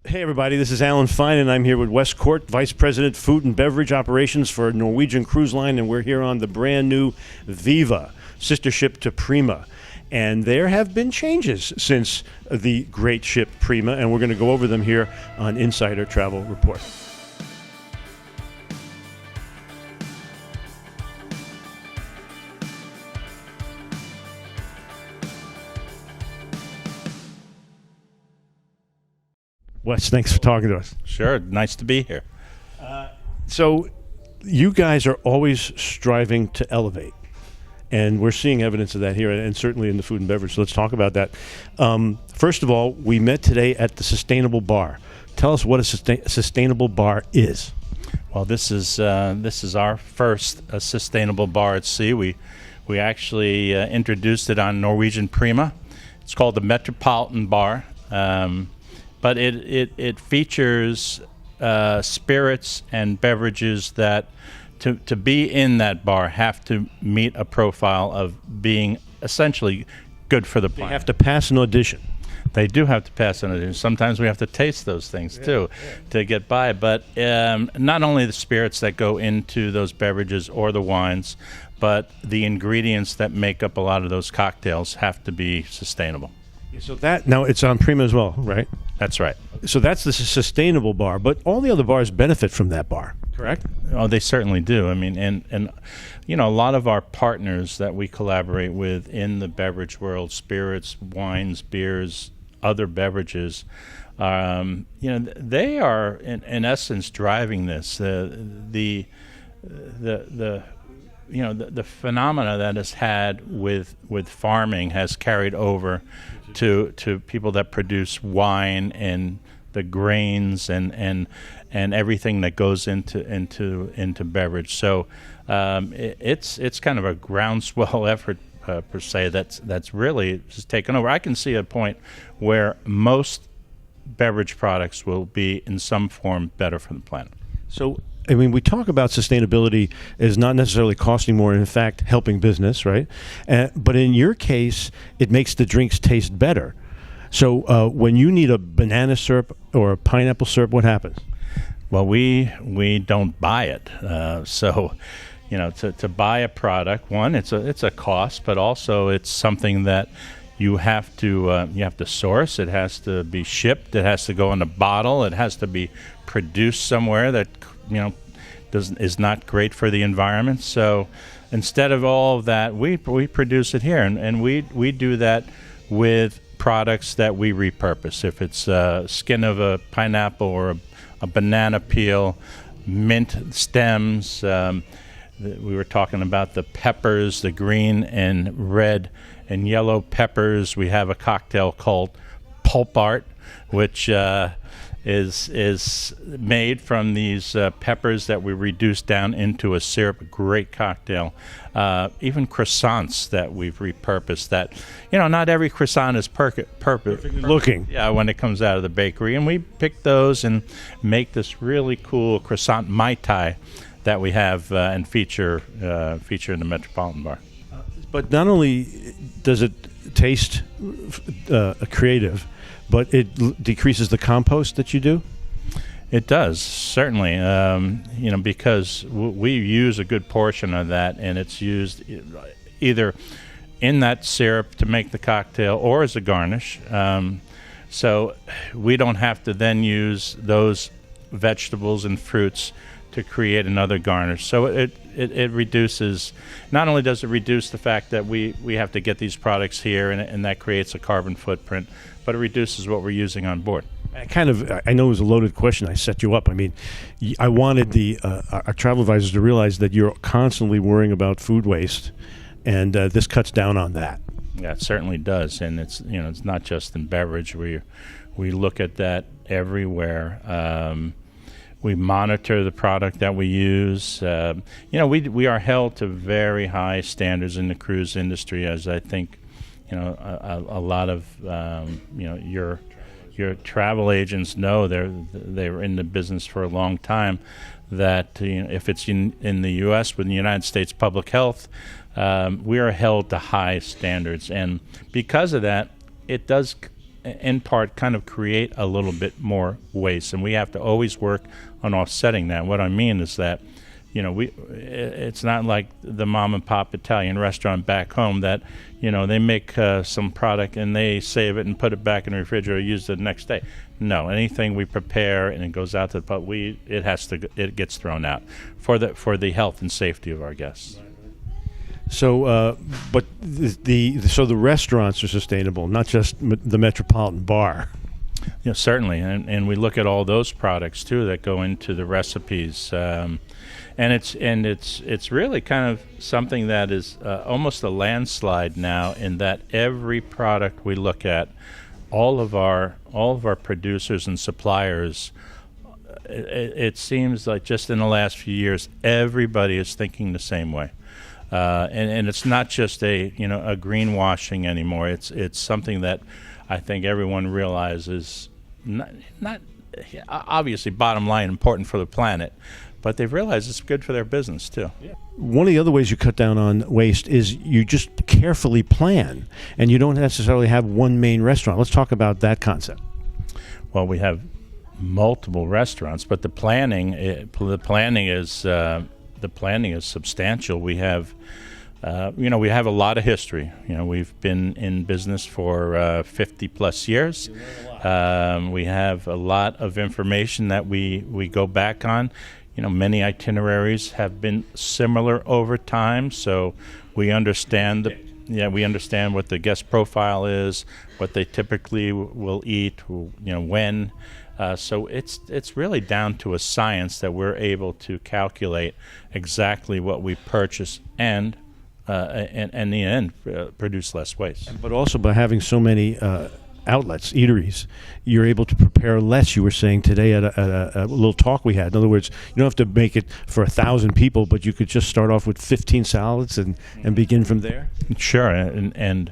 Hey everybody, this is Alan Fine, and I'm here with Wes Court, Vice President, Food and Beverage Operations for Norwegian Cruise Line, and we're here on the brand new Viva, sister ship to Prima. And there have been changes since the great ship Prima, and we're going to go over them here on Insider Travel Report. Wes, thanks for talking to us. Sure, nice to be here. So you guys are always striving to elevate, and we're seeing evidence of that here, and certainly in the food and beverage. So let's talk about that. First of all, we met today at the Sustainable Bar. Tell us what a sustainable bar is. Well, this is our first sustainable bar at sea. We actually introduced it on Norwegian Prima. It's called the Metropolitan Bar. But it features spirits and beverages that, to be in that bar, have to meet a profile of being essentially good for the planet. They have to pass an audition. They do have to pass an audition. Sometimes we have to taste those things too to get by. But not only the spirits that go into those beverages or the wines, but the ingredients that make up a lot of those cocktails have to be sustainable. So that, now it's on Prima as well, right? That's right. So that's the sustainable bar, but all the other bars benefit from that bar, correct? Oh, they certainly do. I mean, and you know, a lot of our partners that we collaborate with in the beverage world, spirits, wines, beers, other beverages, you know, they are in essence driving this. The you know, the phenomena that has had with farming has carried over to people that produce wine and the grains and everything that goes into beverage. So it's kind of a groundswell effort per se that's really just taken over. I can see a point where most beverage products will be in some form better for the planet. So, I mean, we talk about sustainability as not necessarily costing more, and in fact, helping business, right? But in your case, it makes the drinks taste better. So when you need a banana syrup or a pineapple syrup, what happens? Well, we don't buy it. So, you know, to buy a product, one, it's a cost, but also it's something that you have to source. It has to be shipped. It has to go in a bottle. It has to be produced somewhere that, you know, is not great for the environment. So instead of all of that, we produce it here, and we do that with products that we repurpose. If it's skin of a pineapple or a banana peel, mint stems. We were talking about the peppers, the green and red and yellow peppers. We have a cocktail called Pulp Art, which is made from these peppers that we reduce down into a syrup. Great cocktail. Even croissants that we've repurposed. That, you know, not every croissant is perfect looking. Yeah, when it comes out of the bakery, and we pick those and make this really cool croissant Mai Tai that we have and feature in the Metropolitan Bar. But not only does it taste creative, but it decreases the compost that you do? It does, certainly. You know, because we use a good portion of that, and it's used either in that syrup to make the cocktail or as a garnish. So we don't have to then use those vegetables and fruits to create another garnish. So it reduces, not only does it reduce the fact that we have to get these products here and that creates a carbon footprint, but it reduces what we're using on board. I know it was a loaded question. I set you up. I mean, I wanted our travel advisors to realize that you're constantly worrying about food waste, and this cuts down on that. Yeah, it certainly does, and it's not just in beverage. We look at that everywhere. We monitor the product that we use. We are held to very high standards in the cruise industry, as I think, a lot of your travel agents know. They were in the business for a long time. That if it's in the U.S. with the United States Public Health, we are held to high standards, and because of that, it does in part, kind of create a little bit more waste, and we have to always work on offsetting that. What I mean is that, it's not like the mom and pop Italian restaurant back home that, they make some product and they save it and put it back in the refrigerator, use it the next day. No, anything we prepare and it goes out to the pub, it gets thrown out for the health and safety of our guests. So, but the restaurants are sustainable, not just the Metropolitan Bar. Certainly, and we look at all those products too that go into the recipes, and it's really kind of something that is almost a landslide now, in that every product we look at, all of our producers and suppliers, it seems like just in the last few years, everybody is thinking the same way. And it's not just a greenwashing anymore. It's something that I think everyone realizes, not obviously bottom line important for the planet, but they've realized it's good for their business too. Yeah. One of the other ways you cut down on waste is you just carefully plan, and you don't necessarily have one main restaurant. Let's talk about that concept. Well, we have multiple restaurants, but the planning is substantial. We have we have a lot of history. We've been in business for 50 plus years. We have a lot of information that we go back on. Many itineraries have been similar over time, so we understand what the guest profile is, what they typically will eat, when. So it's really down to a science that we're able to calculate exactly what we purchase and in the end produce less waste. But also by having so many outlets, eateries, you're able to prepare less. You were saying today at a little talk we had. In other words, you don't have to make it for 1,000 people, but you could just start off with 15 salads and begin from there. Sure, and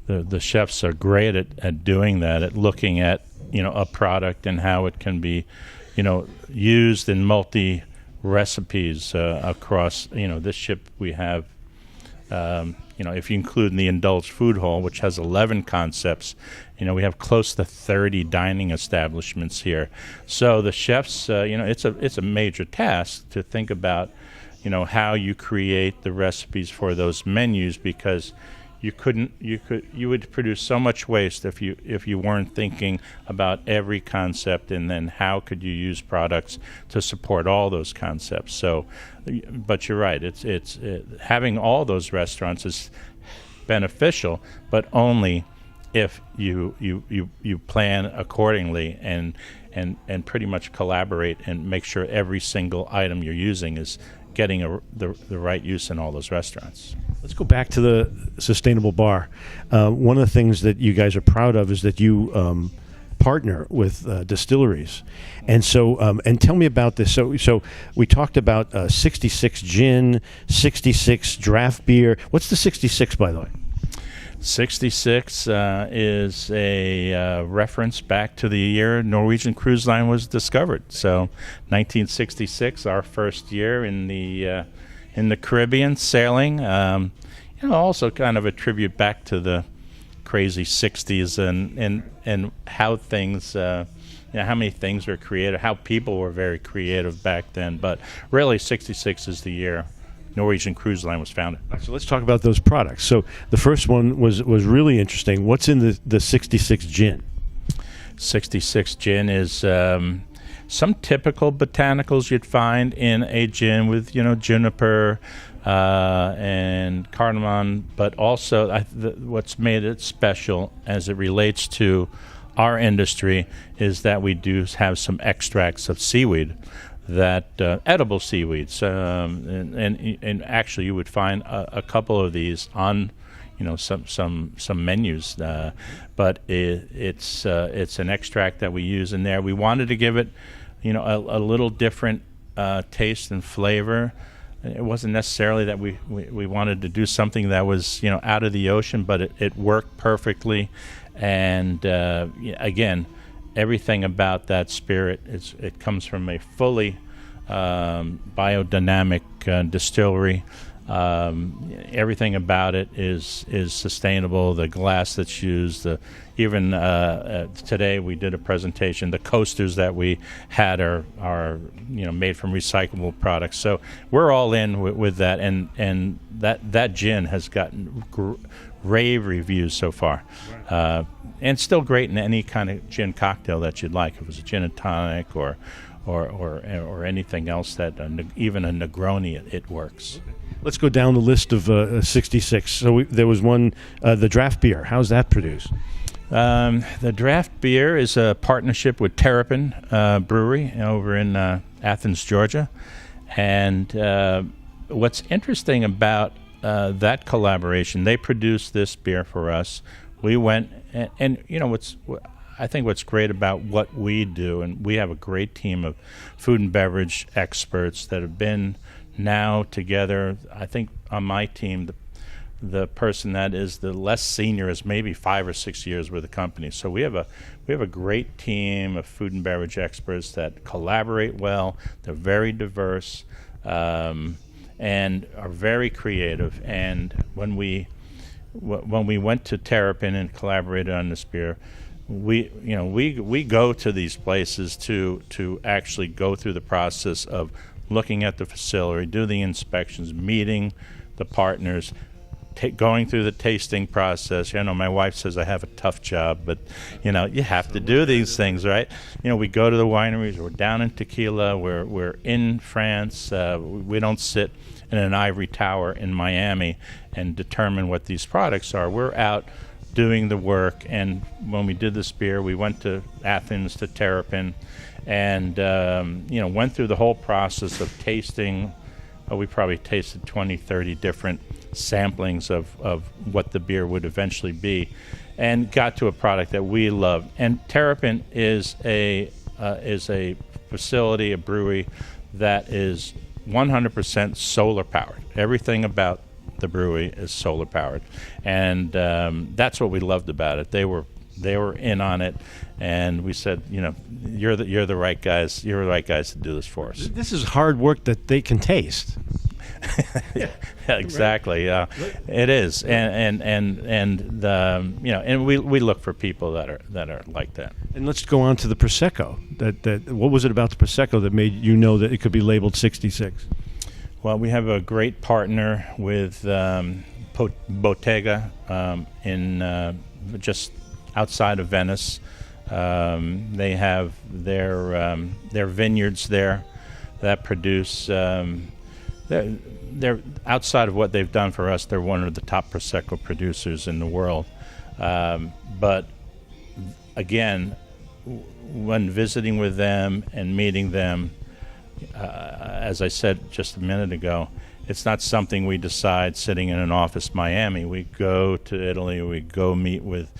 the chefs are great at doing that, at looking at a product and how it can be used in multi recipes across this ship. We have if you include in the Indulged Food Hall, which has 11 concepts, we have close to 30 dining establishments here. So the chefs, it's a major task to think about, how you create the recipes for those menus, because you would produce so much waste if you weren't thinking about every concept, and then how could you use products to support all those concepts. So, but you're right, it's having all those restaurants is beneficial, but only if you plan accordingly and pretty much collaborate and make sure every single item you're using is getting the right use in all those restaurants. Let's go back to the sustainable bar. One of the things that you guys are proud of is that you partner with distilleries, and so and tell me about this. So we talked about 66 gin, 66 draft beer. What's the 66, by the way? 66 is a reference back to the year Norwegian Cruise Line was discovered. So 1966, our first year in the Caribbean sailing. Also kind of a tribute back to the crazy 60s and how things, how many things were created, how people were very creative back then. But really, 66 is the year Norwegian Cruise Line was founded. So let's talk about those products. So the first one was really interesting. What's in the 66 gin? 66 gin is some typical botanicals you'd find in a gin, with juniper and cardamom, but also what's made it special as it relates to our industry is that we do have some extracts of seaweed, that edible seaweeds, and actually you would find a couple of these on some menus, but it's an extract that we use in there. We wanted to give it a little different taste and flavor. It wasn't necessarily that we wanted to do something that was out of the ocean, but it worked perfectly. And again, everything about that spirit it comes from a fully biodynamic distillery Everything about it is sustainable. The glass that's used, even today we did a presentation. The coasters that we had are made from recyclable products. So we're all in with that, and that gin has gotten rave reviews so far, and still great in any kind of gin cocktail that you'd like. If it was a gin and tonic or anything else that even a Negroni, it works. Let's go down the list of 66. So there was one, the draft beer. How's that produced? The draft beer is a partnership with Terrapin Brewery over in Athens, Georgia. And what's interesting about that collaboration, they produced this beer for us. We went, and I think what's great about what we do, and we have a great team of food and beverage experts that have been now together. I think on my team, the person that is the less senior is maybe 5 or 6 years with the company. So we have a great team of food and beverage experts that collaborate well. They're very diverse and are very creative. And when we went to Terrapin and collaborated on this beer, we go to these places to actually go through the process of looking at the facility, do the inspections, meeting the partners, going through the tasting process. My wife says I have a tough job, but you have to do these things, right? We go to the wineries. We're down in Tequila. We're in France. We don't sit in an ivory tower in Miami and determine what these products are. We're out doing the work. And when we did this beer, we went to Athens, to Terrapin, and went through the whole process of tasting. We probably tasted 20, 30 different samplings of what the beer would eventually be, and got to a product that we love. And Terrapin is a facility, a brewery that is 100% solar powered. Everything about the brewery is solar powered, and that's what we loved about it. They were in on it, and we said, you're the right guys. You're the right guys to do this for us. This is hard work that they can taste. Yeah, exactly. It is, and we look for people that are like that. And let's go on to the Prosecco. That what was it about the Prosecco that made you know that it could be labeled 66? Well, we have a great partner with Bottega in just outside of Venice. They have their vineyards there that produce. They're outside of what they've done for us. They're one of the top Prosecco producers in the world. But again, when visiting with them and meeting them, as I said just a minute ago, it's not something we decide sitting in an office in Miami. We go to Italy. We go meet with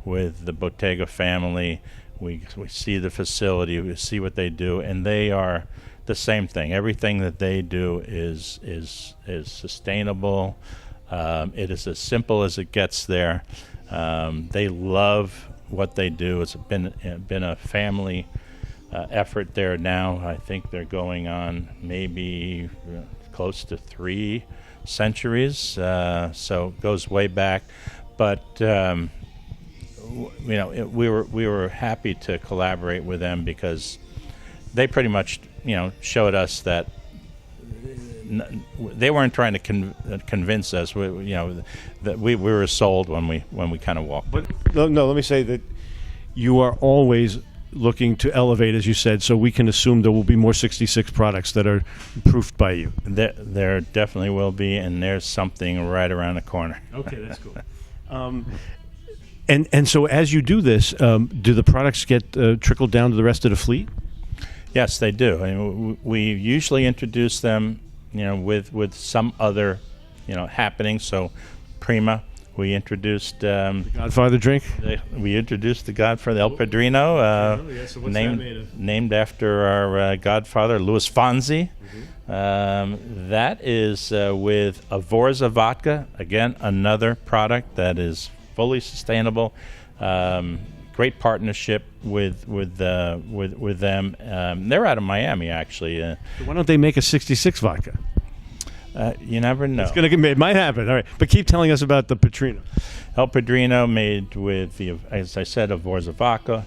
the Bottega family. We see the facility. We see what they do, and they are the same thing. Everything that they do is sustainable. It is as simple as it gets there. They love what they do. It's been a family effort there now. I think they're going on maybe close to 3 centuries. So it goes way back. But we were happy to collaborate with them because they pretty much showed us that they weren't trying to convince us. That we were sold when we kind of walked. But no, let me say that you are always looking to elevate, as you said, so we can assume there will be more 66 products that are proofed by you. There definitely will be, and there's something right around the corner. Okay, that's cool. And so as you do this, do the products get trickled down to the rest of the fleet? Yes, they do. I mean, we usually introduce them, with some other, happening. So, Prima, we introduced the Godfather drink. We introduced the Godfather, El Padrino, So what's that made of? Named after our Godfather, Louis Fonzi. Mm-hmm. That is with Avorza vodka. Again, another product that is fully sustainable. Great partnership with them. They're out of Miami, actually. Why don't they make a 66 vodka? You never know. It might happen. All right, but keep telling us about the Padrino. El Padrino made with as I said, of Vodka,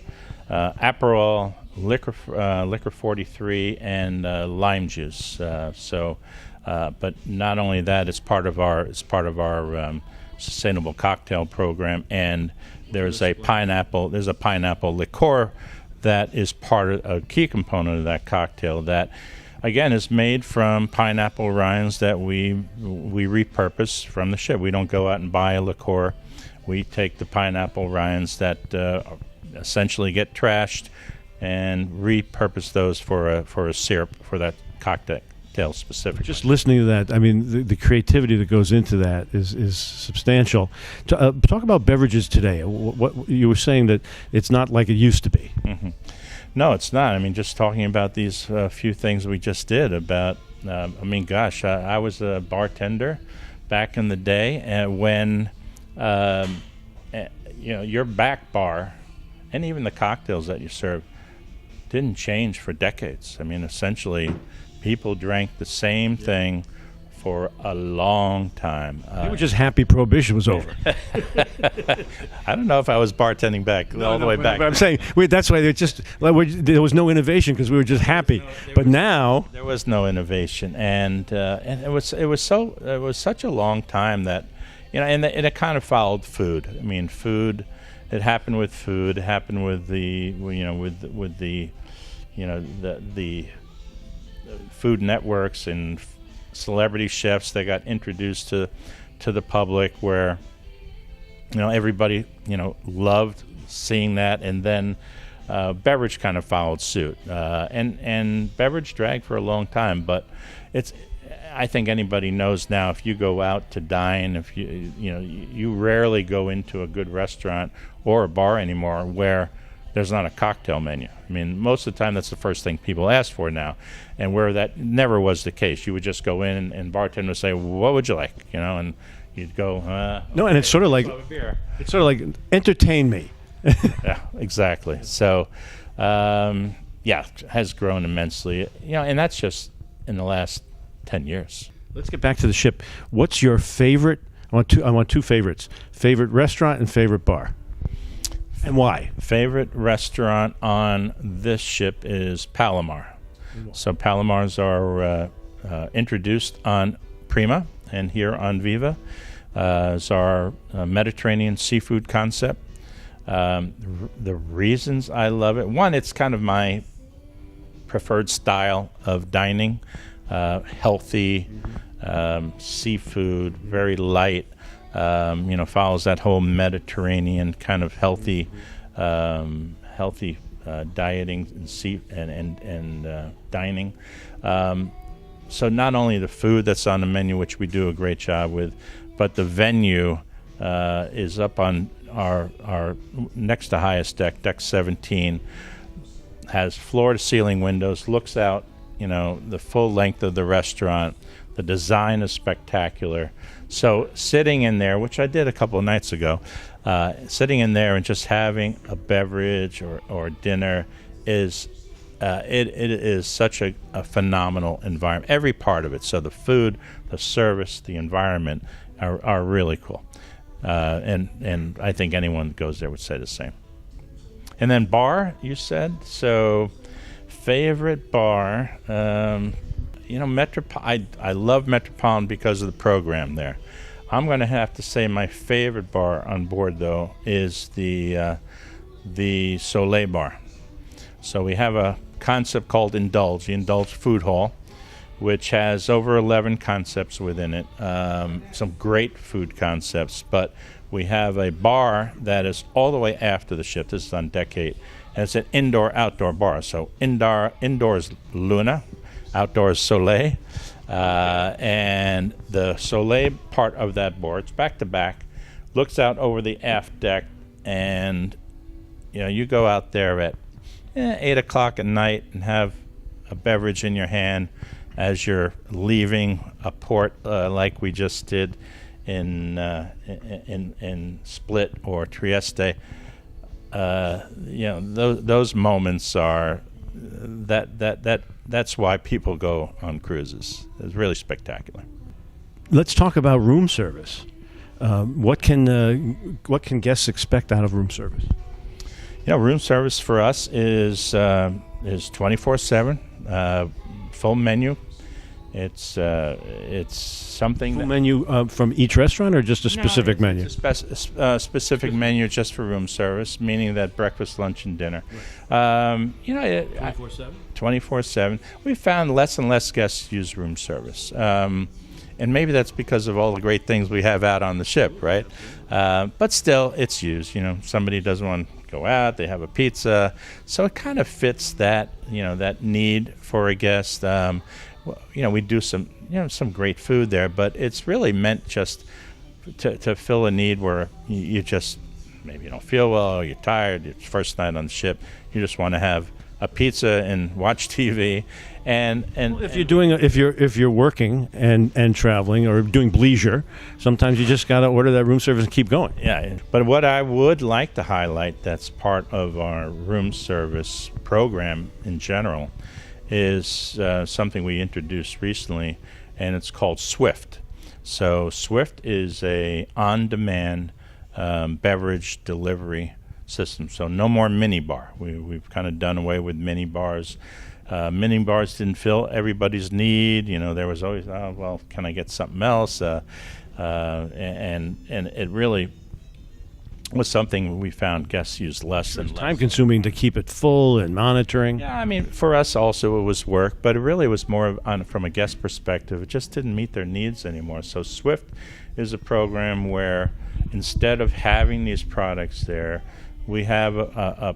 Aperol, liquor 43, and lime juice. But not only that, it's part of our sustainable cocktail program, and there's a pineapple liqueur that is a key component of that cocktail that, again, is made from pineapple rinds that we repurpose from the ship. We don't go out and buy a liqueur. We take the pineapple rinds that essentially get trashed and repurpose those for a syrup for that cocktail specifically. Just listening to that, I mean, the creativity that goes into that is substantial. Talk about beverages today. What you were saying, that it's not like it used to be. Mm-hmm. No, it's not. I mean, just talking about these few things we just did about, I was a bartender back in the day when, your back bar and even the cocktails that you serve didn't change for decades. I mean, essentially, people drank the same thing for a long time. You were just happy Prohibition was over. I don't know if I was bartending back all the way back. But I'm saying that's why there was no innovation, because we were just happy. Now there was no innovation, and it was such a long time that, and it kind of followed food. I mean, food. It happened with food. It happened with the food networks and celebrity chefs that got introduced to the public, where everybody loved seeing that, and then beverage kind of followed suit, and beverage dragged for a long time. But I think anybody knows now, if you go out to dine, if you rarely go into a good restaurant or a bar anymore where there's not a cocktail menu. I mean, most of the time that's the first thing people ask for now, and where that never was the case. You would just go in and bartender would say, "What would you like?" And you'd go, "No." And it's sort of like entertain me. Yeah, exactly. So, it has grown immensely. And that's just in the last 10 years. Let's get back to the ship. What's your favorite? I want two favorites: favorite restaurant and favorite bar. And why? Favorite restaurant on this ship is Palomar. So Palomars are introduced on Prima and here on Viva as our Mediterranean seafood concept. The reasons I love it: one, it's kind of my preferred style of dining, healthy seafood, very light. Follows that whole Mediterranean kind of healthy dieting and dining. So not only the food that's on the menu, which we do a great job with, but the venue is up on our next to highest deck 17, has floor-to-ceiling windows, looks out, the full length of the restaurant. The design is spectacular. So sitting in there, which I did a couple of nights ago, sitting in there and just having a beverage or dinner is it is such a phenomenal environment. Every part of it. So the food, the service, the environment are really cool. And I think anyone that goes there would say the same. And then bar, you said. So favorite bar. I love Metropolitan because of the program there. I'm going to have to say my favorite bar on board, though, is the Soleil Bar. So we have a concept called Indulge, the Indulge Food Hall, which has over 11 concepts within it, some great food concepts. But we have a bar that is all the way after the ship. This is on deck 8. And it's an indoor-outdoor bar. So indoors Luna, outdoors Soleil, and the Soleil part of that bar, it's back to back, looks out over the aft deck, and you go out there at 8 o'clock at night and have a beverage in your hand as you're leaving a port like we just did in Split or Trieste. Those moments are that's why people go on cruises. It's really spectacular. let's talk about room service. What can guests expect out of room service? Room service for us is 24/7, full menu. It's something Full menu from each restaurant, or just a specific menu? It's a specific menu just for room service, meaning that breakfast, lunch, and dinner. Right. 24/7. 24/7. We found less and less guests use room service. And maybe that's because of all the great things we have out on the ship, right? But still, it's used. Somebody doesn't want to go out; they have a pizza, so it kind of fits that that need for a guest. We do some great food there, but it's really meant just to fill a need where you just maybe you don't feel well, or you're tired. It's first night on the ship. You just want to have a pizza and watch TV. And if you're working and traveling or doing bleisure, sometimes you just got to order that room service and keep going. Yeah, but what I would like to highlight that's part of our room service program in general is something we introduced recently, and it's called Swift. So Swift is a on-demand beverage delivery system. So no more mini bar. We've kind of done away with mini bars. Mini bars didn't fill everybody's need. There was always, can I get something else? And it really was something we found guests used less and less. Time-consuming to keep it full and monitoring. Yeah, for us also it was work, but it really was more from a guest perspective. It just didn't meet their needs anymore. So Swift is a program where instead of having these products there, we have a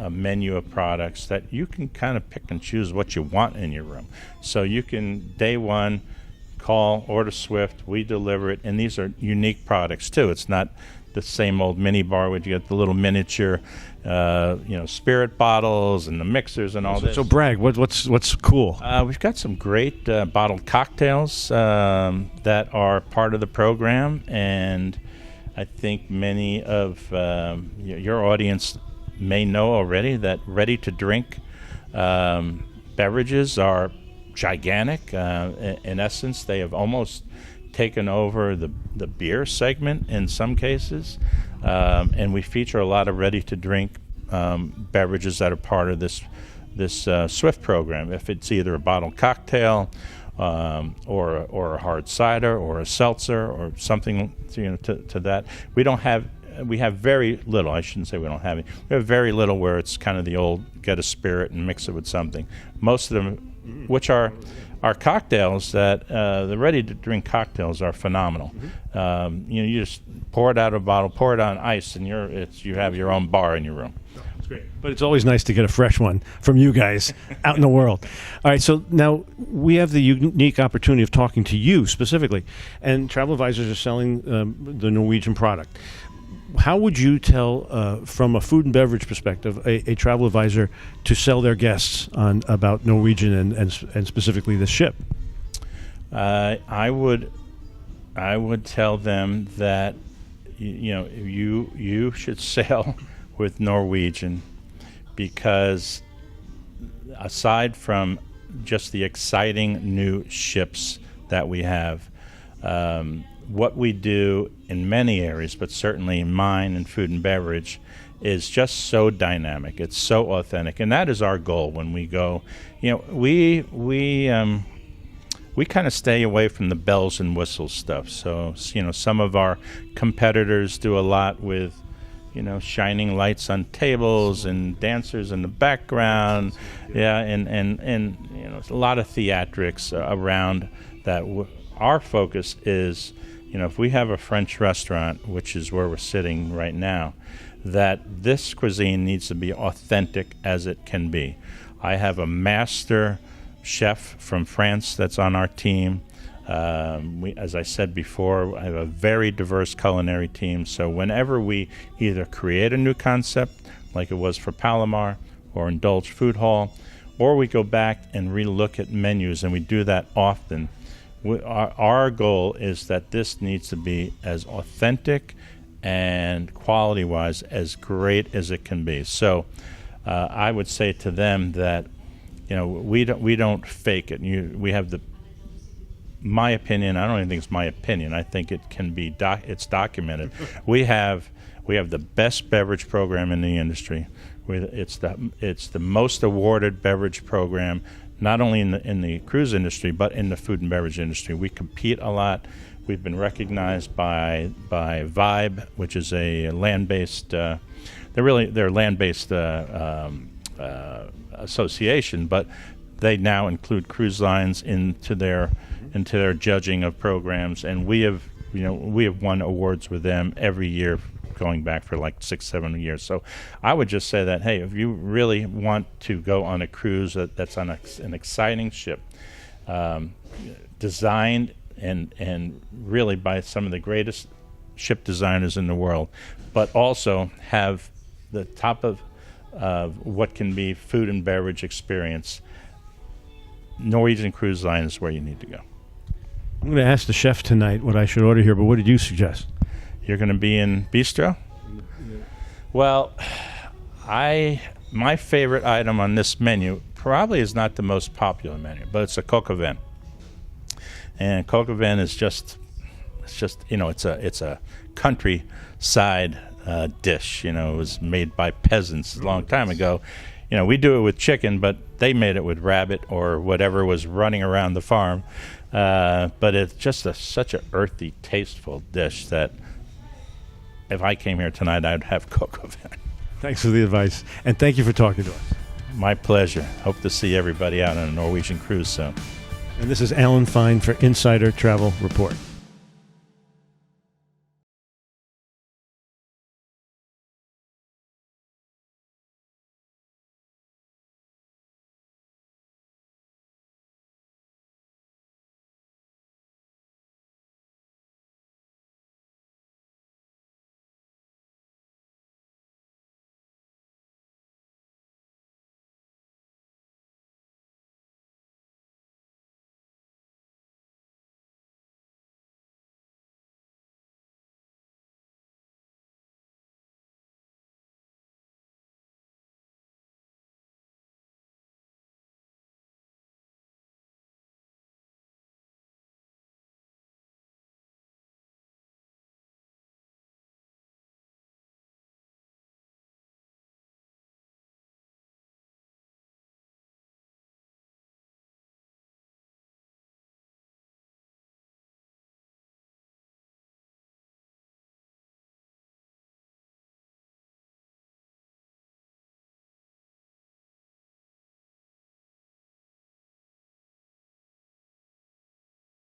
menu of products that you can kind of pick and choose what you want in your room. So you can, day one, call, order Swift, we deliver it, and these are unique products too. It's not the same old mini bar where you get the little miniature, spirit bottles and the mixers and all this. So brag, what's cool? We've got some great bottled cocktails that are part of the program, and I think many of your audience may know already that ready-to-drink beverages are gigantic. In essence, they have almost taken over the beer segment in some cases, and we feature a lot of ready-to-drink beverages that are part of this Swift program. If it's either a bottled cocktail or a hard cider or a seltzer or something to that, we have very little. I shouldn't say we don't have any. We have very little where it's kind of the old get a spirit and mix it with something. Most of them, which are cocktails, that the ready-to-drink cocktails are phenomenal. You just pour it out of a bottle, pour it on ice, and you have your own bar in your room. That's great. But it's always nice to get a fresh one from you guys out in the world. All right, so now we have the unique opportunity of talking to you specifically, and Travel Advisors are selling the Norwegian product. How would you tell, from a food and beverage perspective, a travel advisor to sell their guests about Norwegian and specifically the ship? I would tell them that you should sail with Norwegian, because aside from just the exciting new ships that we have, what we do in many areas, but certainly in mine and food and beverage, is just so dynamic. It's so authentic, and that is our goal when we go. We kind of stay away from the bells and whistles stuff. So some of our competitors do a lot with shining lights on tables and dancers in the background, and a lot of theatrics around that. Our focus is, if we have a French restaurant, which is where we're sitting right now, that this cuisine needs to be authentic as it can be. I have a master chef from France that's on our team. As I said before, I have a very diverse culinary team. So whenever we either create a new concept, like it was for Palomar or Indulge Food Hall, or we go back and relook at menus, and we do that often, our goal is that this needs to be as authentic and quality-wise as great as it can be. So I would say to them that we don't fake it. We have my opinion, I don't even think it's my opinion. I think it can be it's documented. we have the best beverage program in the industry. It's the most awarded beverage program, not only in the cruise industry but in the food and beverage industry. We compete a lot. We've been recognized by Viva, which is a land-based. They're land-based association, but they now include cruise lines into their judging of programs, and we have won awards with them every year, going back for like 6-7 years. So I would just say that, hey, if you really want to go on a cruise that's on an exciting ship, designed and really by some of the greatest ship designers in the world, but also have the top of what can be food and beverage experience, Norwegian Cruise Line is where you need to go. I'm going to ask the chef tonight what I should order here, but what did you suggest? You're going to be in bistro? Well, my favorite item on this menu probably is not the most popular menu, but it's a coq au vin. And coq au vin is it's a countryside dish. It was made by peasants a long time ago. We do it with chicken, but they made it with rabbit or whatever was running around the farm. But it's just such an earthy, tasteful dish that if I came here tonight, I'd have coq au vin. Thanks for the advice, and thank you for talking to us. My pleasure. Hope to see everybody out on a Norwegian cruise soon. And this is Alan Fine for Insider Travel Report.